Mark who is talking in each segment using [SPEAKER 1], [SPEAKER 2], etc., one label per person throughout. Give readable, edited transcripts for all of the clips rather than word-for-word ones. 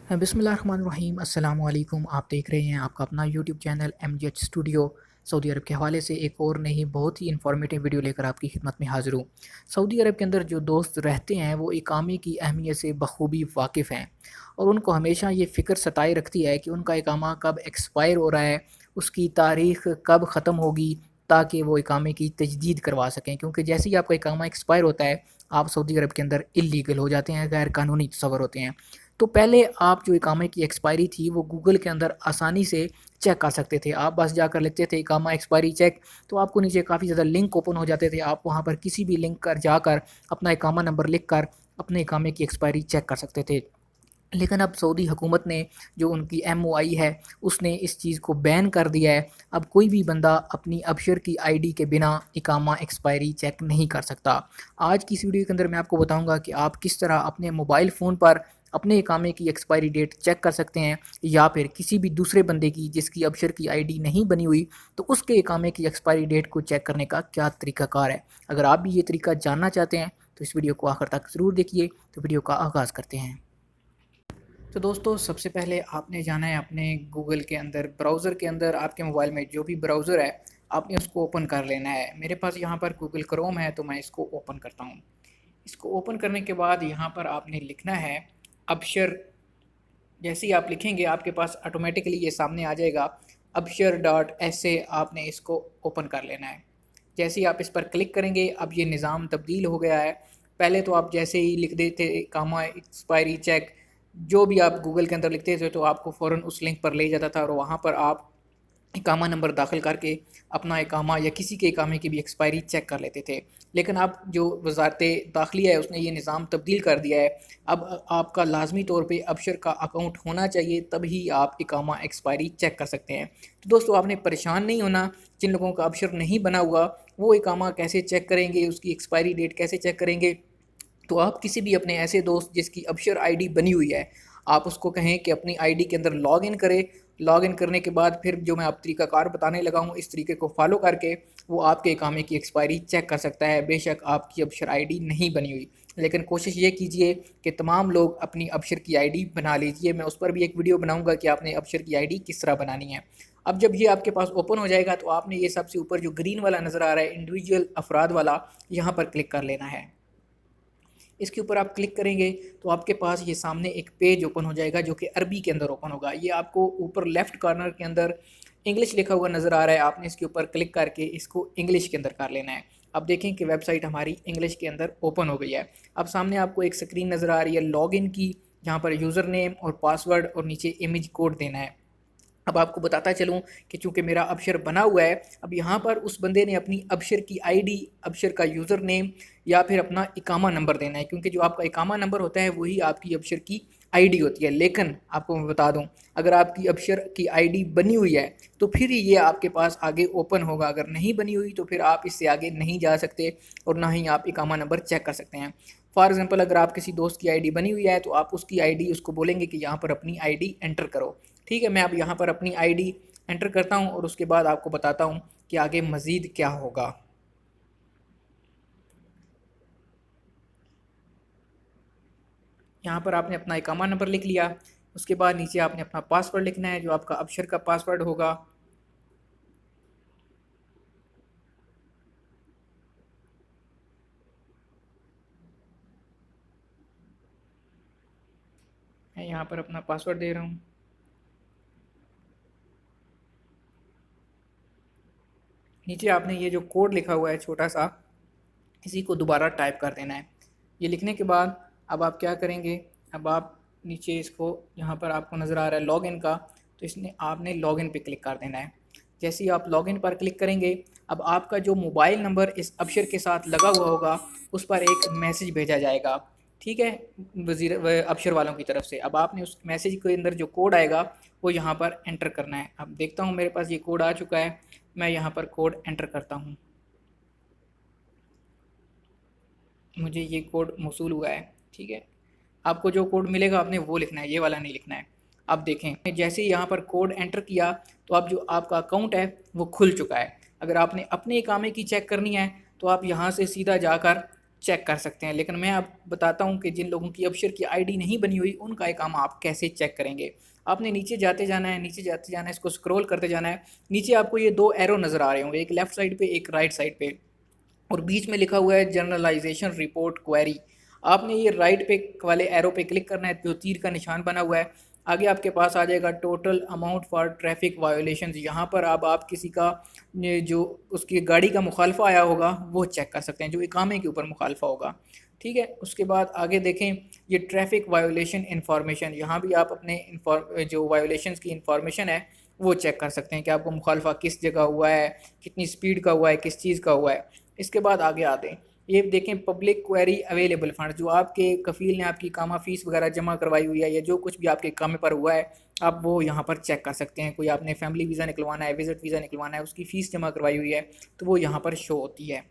[SPEAKER 1] बिस्मिल्लाहिर्रहमानिर्रहीम अस्सलामुअलैकुम। आप देख रहे हैं आपका अपना YouTube channel MGH studio. Saudi Arab के हवाले से एक और नई बहुत ही इन्फॉर्मेटिव वीडियो लेकर आपकी खिदमत में हाज़िर हूँ। सऊदी अरब के अंदर जो दोस्त रहते हैं वो इकामे की अहमियत से बखूबी वाकिफ़ हैं और उनको हमेशा ये फ़िक्र सताए रखती है कि उनका इकामा कब एक्सपायर हो रहा है, उसकी तारीख़ कब ख़त्म होगी, ताकि वो इकामे की तजदीद करवा सकें। क्योंकि जैसे ही आपका इकामा एक्सपायर होता है, आप सऊदी अरब के अंदर इल्लीगल हो जाते हैं, गैर कानूनी तस्वर होते हैं। तो पहले आप जो इकामे की एक्सपायरी थी वो गूगल के अंदर आसानी से चेक कर सकते थे। आप बस जाकर लिखते थे इकामा एक्सपायरी चेक, तो आपको नीचे काफ़ी ज़्यादा लिंक ओपन हो जाते थे। आप वहाँ पर किसी भी लिंक पर जाकर अपना इकामा नंबर लिख कर अपने इकामे की एक्सपायरी चेक कर सकते थे। लेकिन अब सऊदी हुकूमत ने जो उनकी MOI है उसने इस चीज़ को बैन कर दिया है। अब कोई भी बंदा अपनी अबशर की ID के बिना इकामा एक्सपायरी चेक नहीं कर सकता। आज की इस वीडियो के अंदर मैं आपको बताऊँगा कि आप किस तरह अपने मोबाइल फ़ोन पर अपने इकामे की एक्सपायरी डेट चेक कर सकते हैं, या फिर किसी भी दूसरे बंदे की जिसकी अबशर की ID नहीं बनी हुई, तो उसके इकामे की एक्सपायरी डेट को चेक करने का क्या तरीक़ाकार है। अगर आप भी ये तरीका जानना चाहते हैं तो इस वीडियो को आखिर तक ज़रूर देखिए। तो वीडियो का आगाज़ करते हैं। तो दोस्तों, सबसे पहले आपने जाना है अपने गूगल के अंदर, ब्राउज़र के अंदर आपके मोबाइल में जो भी ब्राउज़र है आपने उसको ओपन कर लेना है। मेरे पास यहाँ पर गूगल क्रोम है तो मैं इसको ओपन करता हूँ। इसको ओपन करने के बाद यहाँ पर आपने लिखना है अबशर। जैसे ही आप लिखेंगे आपके पास ऑटोमेटिकली ये सामने आ जाएगा अबशर डॉट SA। आपने इसको ओपन कर लेना है। जैसे ही आप इस पर क्लिक करेंगे अब ये निज़ाम तब्दील हो गया है। पहले तो आप जैसे ही लिख देते इकामा एक्सपायरी चेक, जो भी आप गूगल के अंदर लिखते थे तो आपको फ़ौरन उस लिंक पर ले जाता था और वहाँ पर आप इकामा नंबर दाखिल करके अपना इकामा या किसी के इकामे की भी एक्सपायरी चेक कर लेते थे। लेकिन अब जो वज़ारत दाखिला है उसने ये निज़ाम तब्दील कर दिया है। अब आपका लाज़मी तौर पे अबशर का अकाउंट होना चाहिए, तभी आप इकामा एक्सपायरी चेक कर सकते हैं। तो दोस्तों, आपने परेशान नहीं होना। जिन लोगों का अबशर नहीं बना हुआ वो इकामा कैसे चेक करेंगे, उसकी एक्सपायरी डेट कैसे चेक करेंगे, तो आप किसी भी अपने ऐसे दोस्त जिसकी अबशर ID बनी हुई है, आप उसको कहें कि अपनी ID के अंदर लॉगिन करे। लॉगिन करने के बाद फिर जो मैं आप तरीक़ाकार बताने लगा हूँ इस तरीके को फ़ॉलो करके वो आपके इकामे की एक्सपायरी चेक कर सकता है। बेशक आपकी अबशर ID नहीं बनी हुई, लेकिन कोशिश ये कीजिए कि तमाम लोग अपनी अबशर की ID बना लीजिए। मैं उस पर भी एक वीडियो बनाऊँगा कि आपने अबशर की ID किस तरह बनानी है। अब जब ये आपके पास ओपन हो जाएगा तो आपने ये सबसे ऊपर जो ग्रीन वाला नज़र आ रहा है इंडिविजुअल अफराद वाला, यहाँ पर क्लिक कर लेना है। इसके ऊपर आप क्लिक करेंगे तो आपके पास ये सामने एक पेज ओपन हो जाएगा जो कि अरबी के अंदर ओपन होगा। ये आपको ऊपर लेफ़्ट कॉर्नर के अंदर इंग्लिश लिखा हुआ नज़र आ रहा है। आपने इसके ऊपर क्लिक करके इसको इंग्लिश के अंदर कर लेना है। अब देखें कि वेबसाइट हमारी इंग्लिश के अंदर ओपन हो गई है। अब सामने आपको एक स्क्रीन नज़र आ रही है लॉगिन की, जहाँ पर यूज़र नेम और पासवर्ड और नीचे इमेज कोड देना है। अब आपको बताता चलूँ कि चूँकि मेरा अबशर बना हुआ है, अब यहाँ पर उस बंदे ने अपनी अबशर की ID, अबशर का यूज़र नेम या फिर अपना इकामा नंबर देना है, क्योंकि जो आपका इकामा नंबर होता है वही आपकी अबशर की ID होती है। लेकिन आपको मैं बता दूँ, अगर आपकी अबशर की ID बनी हुई है तो फिर ही ये आपके पास आगे ओपन होगा। अगर नहीं बनी हुई तो फिर आप इससे आगे नहीं जा सकते और ना ही आप इकामा नंबर चेक कर सकते हैं। फॉर एग्ज़ाम्पल, अगर आप किसी दोस्त की ID बनी हुई है तो आप उसकी ID उसको बोलेंगे कि यहाँ पर अपनी ID एंटर करो। ठीक है, मैं अब यहाँ पर अपनी ID एंटर करता हूँ और उसके बाद आपको बताता हूँ कि आगे मज़ीद क्या होगा। यहाँ पर आपने अपना इकामा नंबर लिख लिया। उसके बाद नीचे आपने अपना पासवर्ड लिखना है जो आपका अबशर का पासवर्ड होगा। मैं यहाँ पर अपना पासवर्ड दे रहा हूँ। नीचे आपने ये जो कोड लिखा हुआ है छोटा सा, इसी को दोबारा टाइप कर देना है। ये लिखने के बाद अब आप क्या करेंगे, अब आप नीचे इसको, यहाँ पर आपको नज़र आ रहा है लॉगिन का, तो इसने आपने लॉगिन पे क्लिक कर देना है। जैसे ही आप लॉगिन पर क्लिक करेंगे अब आपका जो मोबाइल नंबर इस अबशर के साथ लगा हुआ होगा उस पर एक मैसेज भेजा जाएगा। ठीक है, अबशर वालों की तरफ से। अब आपने उस मैसेज के अंदर जो कोड आएगा वो यहाँ पर एंटर करना है। अब देखता हूँ मेरे पास ये कोड आ चुका है, मैं यहाँ पर कोड एंटर करता हूँ। मुझे ये कोड मौसूल हुआ है। ठीक है, आपको जो कोड मिलेगा आपने वो लिखना है, ये वाला नहीं लिखना है। अब देखें, जैसे ही यहाँ पर कोड एंटर किया तो अब जो आपका अकाउंट है वो खुल चुका है। अगर आपने अपने इकामे की चेक करनी है तो आप यहाँ से सीधा जाकर चेक कर सकते हैं। लेकिन मैं आप बताता हूँ कि जिन लोगों की अबशर की आईडी नहीं बनी हुई उनका इकामा आप कैसे चेक करेंगे। आपने नीचे जाते जाना है, नीचे जाते जाना है, इसको स्क्रॉल करते जाना है। नीचे आपको ये 2 एरो नज़र आ रहे होंगे, एक लेफ़्ट साइड पे, एक राइट साइड पे, और बीच में लिखा हुआ है जनरलाइजेशन रिपोर्ट क्वेरी। आपने ये राइट पे वाले एरो पे क्लिक करना है, जो तीर का निशान बना हुआ है। आगे आपके पास आ जाएगा total amount for traffic violations. यहाँ पर अब आप किसी का जो उसकी गाड़ी का मुखालफा आया होगा वो चेक कर सकते हैं, जो इकामे के ऊपर मुखालफा होगा। ठीक है, उसके बाद आगे देखें, ये ट्रैफिक वायोलेशन इंफॉर्मेशन, यहाँ भी आप अपने जो वायोलेशंस की इंफॉर्मेशन है वो चेक कर सकते हैं कि आपको मुखालफा किस जगह हुआ है, कितनी स्पीड का हुआ है, किस चीज़ का हुआ है। इसके बाद आगे आते हैं, ये देखें पब्लिक क्वेरी अवेलेबल फ़ंड, जो आपके कफ़ील ने आपकी कामा फ़ीस वगैरह जमा करवाई हुई है या जो कुछ भी आपके कामे पर हुआ है, आप वो यहाँ पर चेक कर सकते हैं। कोई आपने फैमिली वीज़ा निकलवाना है, विज़िट वीज़ा निकलवाना है, उसकी फ़ीस जमा करवाई हुई है तो वो यहाँ पर शो होती है।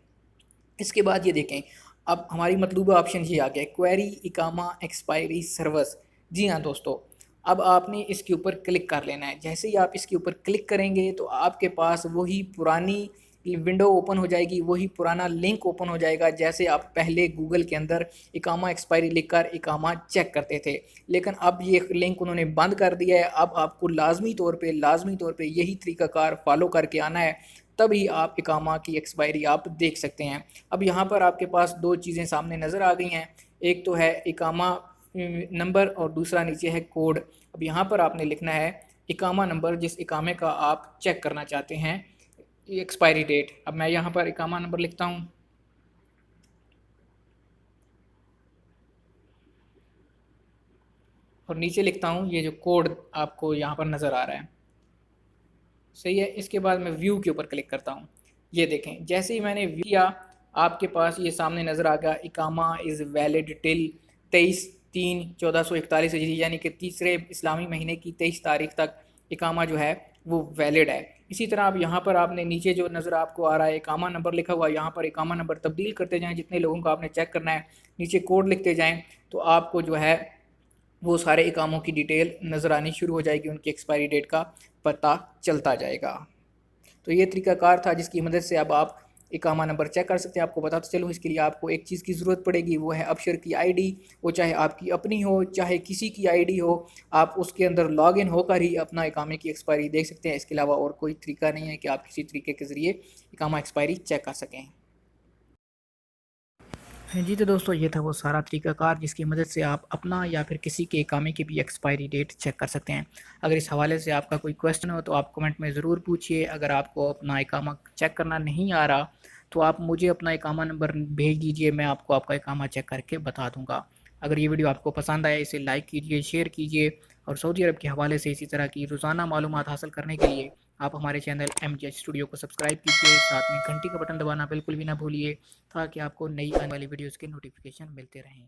[SPEAKER 1] इसके बाद ये देखें, अब हमारी मतलूबा ऑप्शन ये आ गया, क्वेरी इकामा एक्सपायरी सर्विस। जी हाँ दोस्तों, अब आपने इसके ऊपर क्लिक कर लेना है। जैसे ही आप इसके ऊपर क्लिक करेंगे तो आपके पास वही पुरानी विंडो ओपन हो जाएगी, वही पुराना लिंक ओपन हो जाएगा जैसे आप पहले गूगल के अंदर इकामा एक्सपायरी लिखकर इकामा चेक करते थे। लेकिन अब ये लिंक उन्होंने बंद कर दिया है। अब आपको लाजमी तौर पे यही तरीक़ाकार फॉलो करके आना है, तभी आप इकामा की एक्सपायरी आप देख सकते हैं। अब यहाँ पर आपके पास 2 चीज़ें सामने नज़र आ गई हैं, एक तो है इकामा नंबर और दूसरा नीचे है कोड। अब यहाँ पर आपने लिखना है इकामा नंबर, जिस इकामे का आप चेक करना चाहते हैं एक्सपायरी डेट। अब मैं यहाँ पर इकामा नंबर लिखता हूँ और नीचे लिखता हूँ ये जो कोड आपको यहाँ पर नज़र आ रहा है, सही है। इसके बाद मैं व्यू के ऊपर क्लिक करता हूँ। ये देखें, जैसे ही मैंने व्यू किया आपके पास ये सामने नज़र आ गया, इकामा इज़ वैलिड टिल 23/3/1441 हिजरी, यानी कि तीसरे इस्लामी महीने की 23 तारीख तक इकामा जो है वो वैलिड है। इसी तरह अब यहाँ पर आपने नीचे जो नज़र आपको आ रहा है इकामा नंबर लिखा हुआ है, यहाँ पर इकामा नंबर तब्दील करते जाएँ, जितने लोगों को आपने चेक करना है नीचे कोड लिखते जाएँ, तो आपको जो है वो सारे इकामों की डिटेल नज़र आनी शुरू हो जाएगी, उनकी एक्सपायरी डेट का पता चलता जाएगा। तो ये तरीक़ाकार था जिसकी मदद से अब आप इकामा नंबर चेक कर सकते हैं। आपको बताता चलूँ, इसके लिए आपको एक चीज़ की ज़रूरत पड़ेगी, वो है अबशर की आईडी। वो चाहे आपकी अपनी हो चाहे किसी की आईडी हो, आप उसके अंदर लॉगिन होकर ही अपना इकामे की एक्सपायरी देख सकते हैं। इसके अलावा और कोई तरीका नहीं है कि आप किसी तरीके के ज़रिए इकामा एक्सपायरी चेक कर सकें। जी तो दोस्तों, ये था वो सारा तरीक़ाकार जिसकी मदद से आप अपना या फिर किसी के इकामे की भी एक्सपायरी डेट चेक कर सकते हैं। अगर इस हवाले से आपका कोई क्वेश्चन हो तो आप कमेंट में ज़रूर पूछिए। अगर आपको अपना इकामा चेक करना नहीं आ रहा तो आप मुझे अपना इकामा नंबर भेज दीजिए, मैं आपको आपका इकामा चेक करके बता दूँगा। अगर ये वीडियो आपको पसंद आया इसे लाइक कीजिए, शेयर कीजिए, और सऊदी अरब के हवाले से इसी तरह की रोज़ाना मालूमात हासिल करने के लिए आप हमारे चैनल MJ स्टूडियो को सब्सक्राइब कीजिए। साथ में घंटी का बटन दबाना बिल्कुल भी ना भूलिए, ताकि आपको नई आने वाली वीडियोज़ के नोटिफिकेशन मिलते रहें।